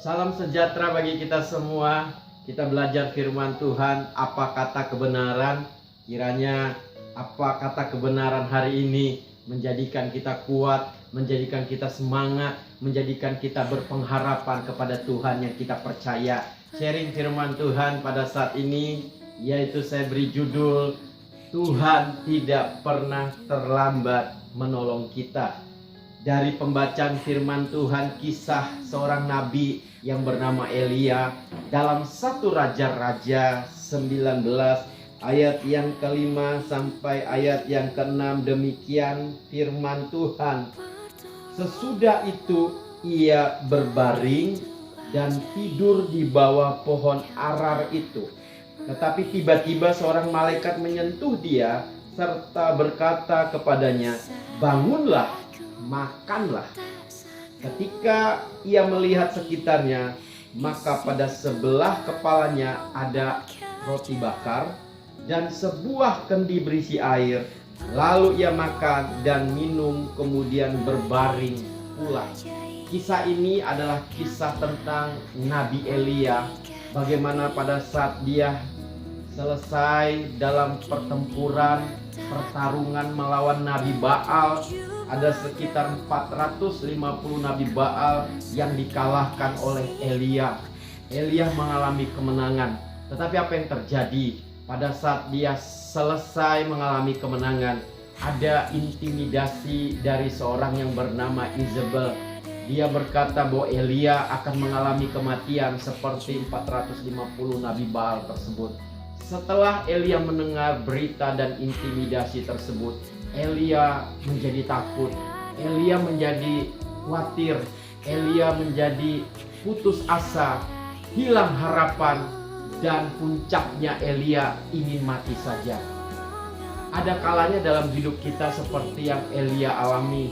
Salam sejahtera bagi kita semua. Kita belajar firman Tuhan, apa kata kebenaran. Kiranya apa kata kebenaran hari ini menjadikan kita kuat, menjadikan kita semangat, menjadikan kita berpengharapan kepada Tuhan yang kita percaya. Sharing firman Tuhan pada saat ini, yaitu saya beri judul, Tuhan tidak pernah terlambat menolong kita. Dari pembacaan firman Tuhan, kisah seorang nabi yang bernama Elia dalam 1 Raja-Raja 19 ayat yang ke-5 sampai ayat yang ke-6. Demikian firman Tuhan. Sesudah itu ia berbaring dan tidur di bawah pohon arar itu. Tetapi tiba-tiba seorang malaikat menyentuh dia serta berkata kepadanya, "Bangunlah, makanlah." Ketika ia melihat sekitarnya, maka pada sebelah kepalanya ada roti bakar dan sebuah kendi berisi air. Lalu ia makan dan minum, kemudian berbaring pula. Kisah ini adalah kisah tentang Nabi Elia. Bagaimana pada saat dia selesai dalam pertarungan melawan Nabi Baal, ada sekitar 450 Nabi Baal yang dikalahkan oleh Elia. Elia mengalami kemenangan. Tetapi apa yang terjadi pada saat dia selesai mengalami kemenangan? Ada intimidasi dari seorang yang bernama Izebel. Dia berkata bahwa Elia akan mengalami kematian seperti 450 Nabi Baal tersebut. Setelah Elia mendengar berita dan intimidasi tersebut, Elia menjadi takut, Elia menjadi khawatir, Elia menjadi putus asa, hilang harapan, dan puncaknya Elia ingin mati saja. Ada kalanya dalam hidup kita seperti yang Elia alami.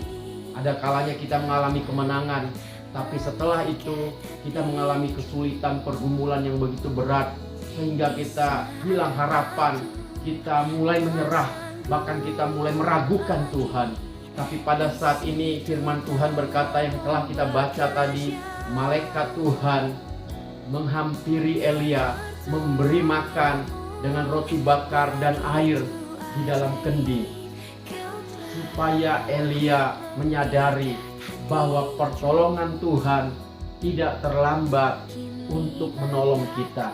Ada kalanya kita mengalami kemenangan, tapi setelah itu kita mengalami kesulitan, pergumulan yang begitu berat, sehingga kita hilang harapan, kita mulai menyerah, bahkan kita mulai meragukan Tuhan. Tapi pada saat ini firman Tuhan berkata yang telah kita baca tadi, malaikat Tuhan menghampiri Elia, memberi makan dengan roti bakar dan air di dalam kendi, supaya Elia menyadari bahwa pertolongan Tuhan tidak terlambat untuk menolong kita.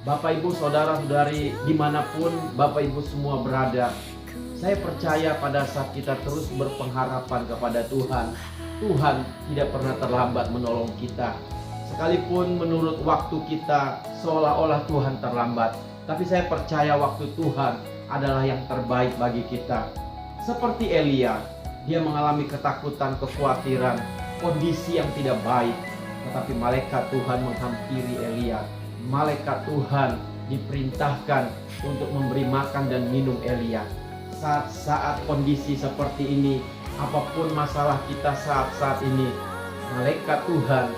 Bapak Ibu saudara-saudari dimanapun Bapak Ibu semua berada, saya percaya pada saat kita terus berpengharapan kepada Tuhan, Tuhan tidak pernah terlambat menolong kita. Sekalipun menurut waktu kita seolah-olah Tuhan terlambat, tapi saya percaya waktu Tuhan adalah yang terbaik bagi kita. Seperti Elia, dia mengalami ketakutan, kekhawatiran, kondisi yang tidak baik, tetapi malaikat Tuhan menghampiri Elia. Malaikat Tuhan diperintahkan untuk memberi makan dan minum Elia. Saat-saat kondisi seperti ini, apapun masalah kita saat-saat ini, malaikat Tuhan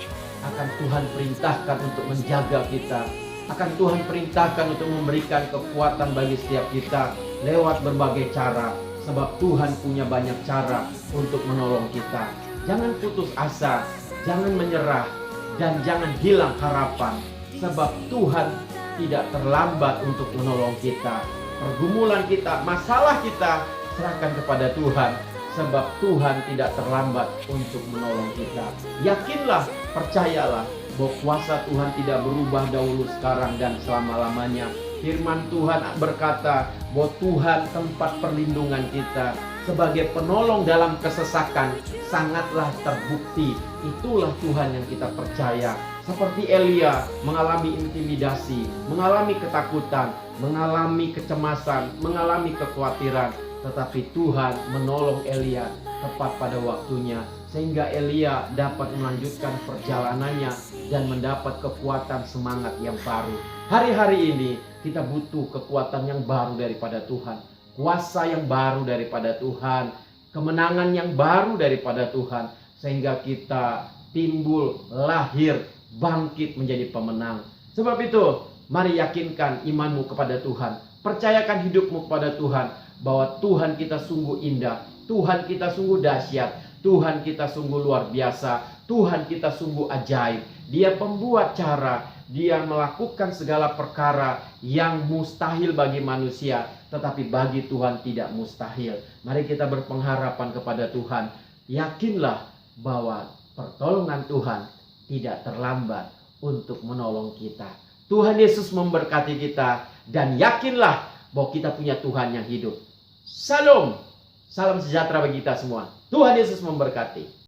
akan Tuhan perintahkan untuk menjaga kita, akan Tuhan perintahkan untuk memberikan kekuatan bagi setiap kita lewat berbagai cara, sebab Tuhan punya banyak cara untuk menolong kita. Jangan putus asa, jangan menyerah, dan jangan hilang harapan, sebab Tuhan tidak terlambat untuk menolong kita. Pergumulan kita, masalah kita, serahkan kepada Tuhan, sebab Tuhan tidak terlambat untuk menolong kita. Yakinlah, percayalah bahwa kuasa Tuhan tidak berubah dahulu, sekarang, dan selama-lamanya. Firman Tuhan berkata bahwa Tuhan tempat perlindungan kita, sebagai penolong dalam kesesakan sangatlah terbukti. Itulah Tuhan yang kita percaya. Seperti Elia mengalami intimidasi, mengalami ketakutan, mengalami kecemasan, mengalami kekhawatiran, tetapi Tuhan menolong Elia tepat pada waktunya, sehingga Elia dapat melanjutkan perjalanannya dan mendapat kekuatan semangat yang baru. Hari-hari ini kita butuh kekuatan yang baru daripada Tuhan, kuasa yang baru daripada Tuhan, kemenangan yang baru daripada Tuhan, sehingga kita timbul, lahir, bangkit menjadi pemenang. Sebab itu, mari yakinkan imanmu kepada Tuhan, percayakan hidupmu kepada Tuhan, bahwa Tuhan kita sungguh indah, Tuhan kita sungguh dahsyat, Tuhan kita sungguh luar biasa. Tuhan kita sungguh ajaib. Dia pembuat cara. Dia melakukan segala perkara yang mustahil bagi manusia, tetapi bagi Tuhan tidak mustahil. Mari kita berpengharapan kepada Tuhan. Yakinlah bahwa pertolongan Tuhan tidak terlambat untuk menolong kita. Tuhan Yesus memberkati kita, dan yakinlah bahwa kita punya Tuhan yang hidup. Salam sejahtera bagi kita semua. Tuhan Yesus memberkati.